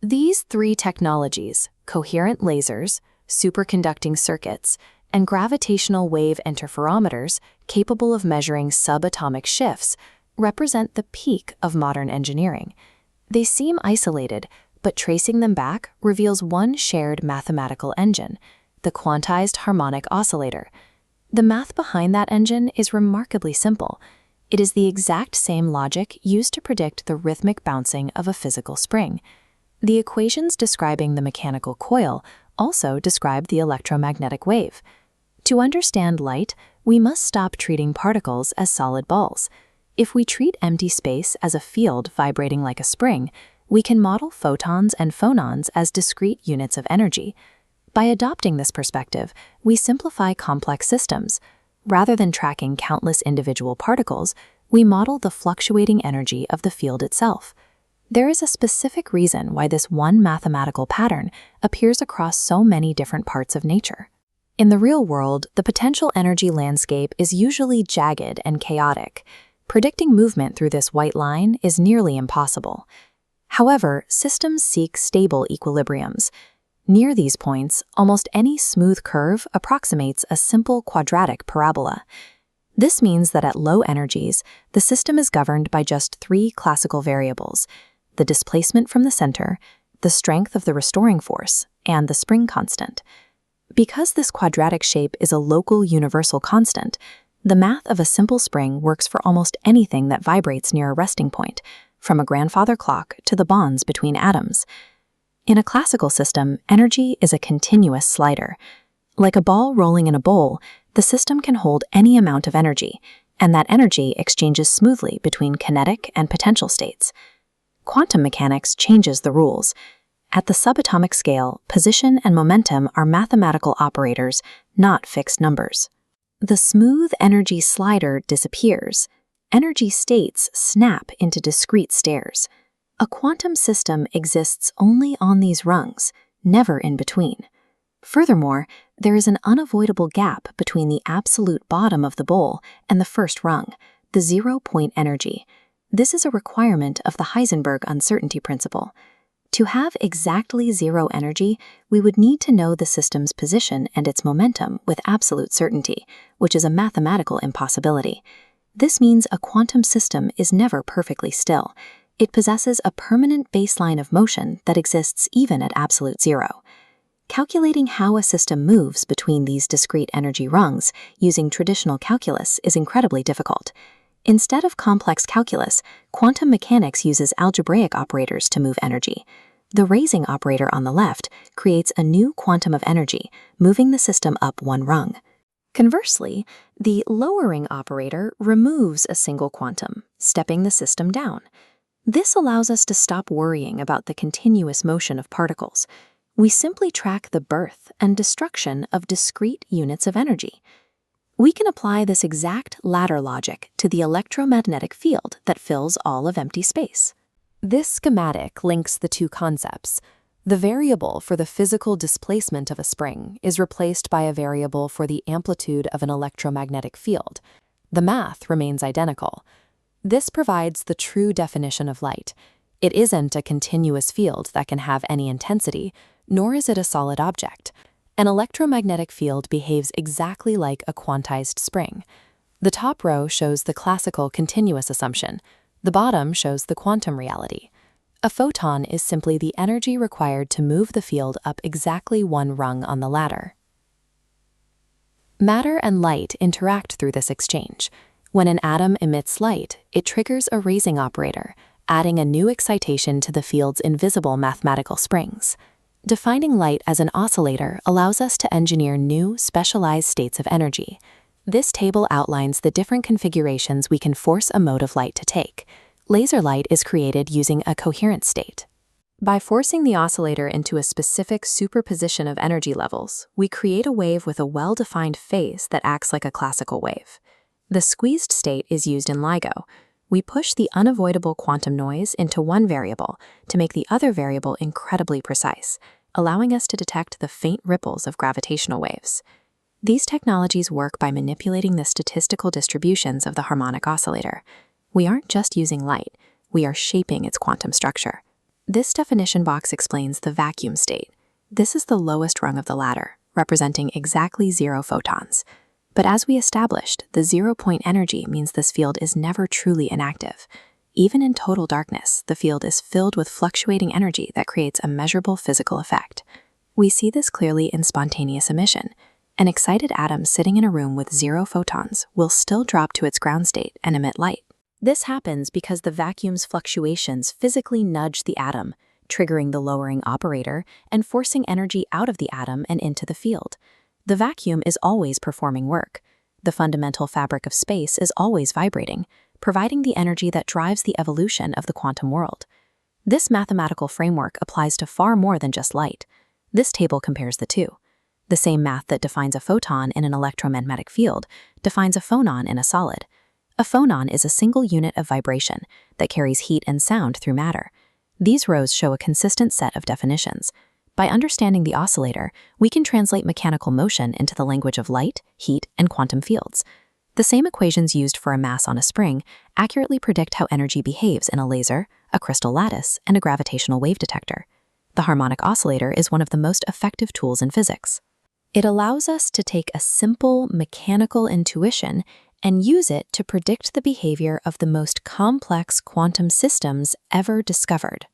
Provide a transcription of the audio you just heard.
These three technologies, coherent lasers, superconducting circuits, and gravitational wave interferometers capable of measuring subatomic shifts, represent the peak of modern engineering. They seem isolated, but tracing them back reveals one shared mathematical engine, the quantized harmonic oscillator. The math behind that engine is remarkably simple. It is the exact same logic used to predict the rhythmic bouncing of a physical spring. The equations describing the mechanical coil also describe the electromagnetic wave. To understand light, we must stop treating particles as solid balls. If we treat empty space as a field vibrating like a spring, we can model photons and phonons as discrete units of energy. By adopting this perspective, we simplify complex systems. Rather than tracking countless individual particles, we model the fluctuating energy of the field itself. There is a specific reason why this one mathematical pattern appears across so many different parts of nature. In the real world, the potential energy landscape is usually jagged and chaotic. Predicting movement through this white line is nearly impossible. However, systems seek stable equilibriums. Near these points, almost any smooth curve approximates a simple quadratic parabola. This means that at low energies, the system is governed by just three classical variables: the displacement from the center, the strength of the restoring force, and the spring constant. Because this quadratic shape is a local universal constant, the math of a simple spring works for almost anything that vibrates near a resting point, from a grandfather clock to the bonds between atoms. In a classical system, energy is a continuous slider. Like a ball rolling in a bowl, the system can hold any amount of energy, and that energy exchanges smoothly between kinetic and potential states. Quantum mechanics changes the rules. At the subatomic scale, position and momentum are mathematical operators, not fixed numbers. The smooth energy slider disappears. Energy states snap into discrete stairs. A quantum system exists only on these rungs, never in between. Furthermore, there is an unavoidable gap between the absolute bottom of the bowl and the first rung, the zero-point energy. This is a requirement of the Heisenberg uncertainty principle. To have exactly zero energy, we would need to know the system's position and its momentum with absolute certainty, which is a mathematical impossibility. This means a quantum system is never perfectly still. It possesses a permanent baseline of motion that exists even at absolute zero. Calculating how a system moves between these discrete energy rungs using traditional calculus is incredibly difficult. Instead of complex calculus, quantum mechanics uses algebraic operators to move energy. The raising operator on the left creates a new quantum of energy, moving the system up one rung. Conversely, the lowering operator removes a single quantum, stepping the system down. This allows us to stop worrying about the continuous motion of particles. We simply track the birth and destruction of discrete units of energy. We can apply this exact ladder logic to the electromagnetic field that fills all of empty space. This schematic links the two concepts. The variable for the physical displacement of a spring is replaced by a variable for the amplitude of an electromagnetic field. The math remains identical. This provides the true definition of light. It isn't a continuous field that can have any intensity, nor is it a solid object. An electromagnetic field behaves exactly like a quantized spring. The top row shows the classical continuous assumption. The bottom shows the quantum reality. A photon is simply the energy required to move the field up exactly one rung on the ladder. Matter and light interact through this exchange. When an atom emits light, it triggers a raising operator, adding a new excitation to the field's invisible mathematical springs. Defining light as an oscillator allows us to engineer new, specialized states of energy. This table outlines the different configurations we can force a mode of light to take. Laser light is created using a coherent state. By forcing the oscillator into a specific superposition of energy levels, we create a wave with a well-defined phase that acts like a classical wave. The squeezed state is used in LIGO. We push the unavoidable quantum noise into one variable to make the other variable incredibly precise, allowing us to detect the faint ripples of gravitational waves. These technologies work by manipulating the statistical distributions of the harmonic oscillator. We aren't just using light, we are shaping its quantum structure. This definition box explains the vacuum state. This is the lowest rung of the ladder, representing exactly 0 photons. But as we established, the 0-point energy means this field is never truly inactive. Even in total darkness, the field is filled with fluctuating energy that creates a measurable physical effect. We see this clearly in spontaneous emission. An excited atom sitting in a room with 0 photons will still drop to its ground state and emit light. This happens because the vacuum's fluctuations physically nudge the atom, triggering the lowering operator and forcing energy out of the atom and into the field. The vacuum is always performing work. The fundamental fabric of space is always vibrating, providing the energy that drives the evolution of the quantum world. This mathematical framework applies to far more than just light. This table compares the two. The same math that defines a photon in an electromagnetic field defines a phonon in a solid. A phonon is a single unit of vibration that carries heat and sound through matter. These rows show a consistent set of definitions. By understanding the oscillator, we can translate mechanical motion into the language of light, heat, and quantum fields. The same equations used for a mass on a spring accurately predict how energy behaves in a laser, a crystal lattice, and a gravitational wave detector. The harmonic oscillator is one of the most effective tools in physics. It allows us to take a simple mechanical intuition and use it to predict the behavior of the most complex quantum systems ever discovered.